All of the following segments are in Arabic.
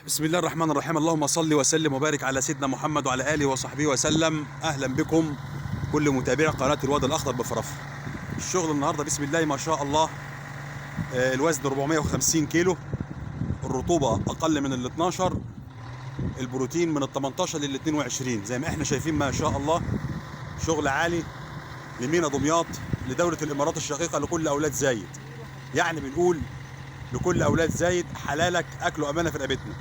بسم الله الرحمن الرحيم. اللهم صل وسلم وبارك على سيدنا محمد وعلى آله وصحبه وسلم. أهلا بكم كل متابعي قناة الواد الأخضر بفرافرة. الشغل النهاردة بسم الله ما شاء الله. الوزن 450 كيلو، الرطوبة أقل من ال 12، البروتين من ال 18 لل 22 زي ما احنا شايفين ما شاء الله. شغل عالي لمينا دمياط، لدولة الإمارات الشقيقة، لكل أولاد زايد. يعني بنقول لكل أولاد زايد حلالك أكل وأمانة في رقبتنا.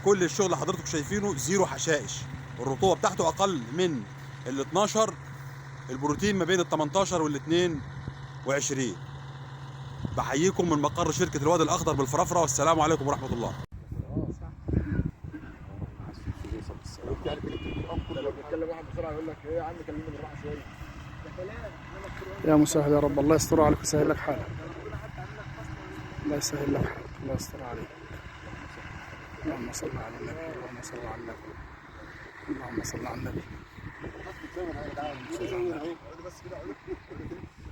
كل الشغل اللي حضرتك شايفينه زيرو حشائش، الرطوبه بتاعته اقل من ال 12، البروتين ما بين ال 18 وال 22. بحييكم من مقر شركه الواد الاخضر بالفرافره، والسلام عليكم ورحمه الله. يا مسهل يا رب، الله يستر عليك ويسهل لك حالك. الله يسهل لك حالك، الله يستر عليك. اللهم صل على النبي، اللهم صل على النبي، اللهم صل على النبي.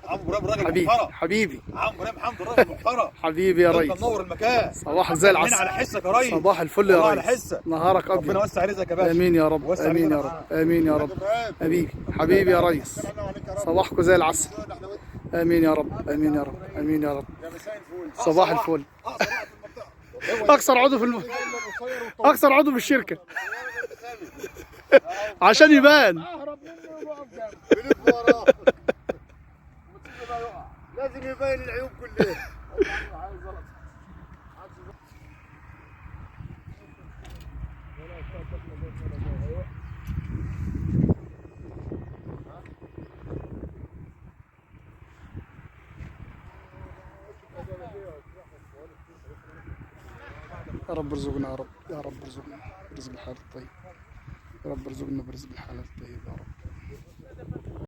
عمرو ابراهيم راجل حبيبي محترم. حبيبي عمرو ابراهيم حمد راجل محترم. حبيبي يا ريس، انت منور المكان. صباحك زي العسل. على حسك يا ريس. صباح الفل يا والله ريس. على حسك. نهارك ابيض. ربنا يوسع رزقك يا باشا. امين يا رب، امين يا رب، امين يا رب. حبيبي حبيبي يا ريس، صباحكم زي العسل. امين يا رب، امين يا رب، امين يا رب. صباح الفل. اكثر عضو في اكثر عضو في الشركه عشان يبان. لازم يبين العيوب كلها. يا رب ارزقنا، يا رب يا رب ارزقنا برزق الحلال الطيب، يا رب ارزقنا برزق الحلال الطيب يا رب.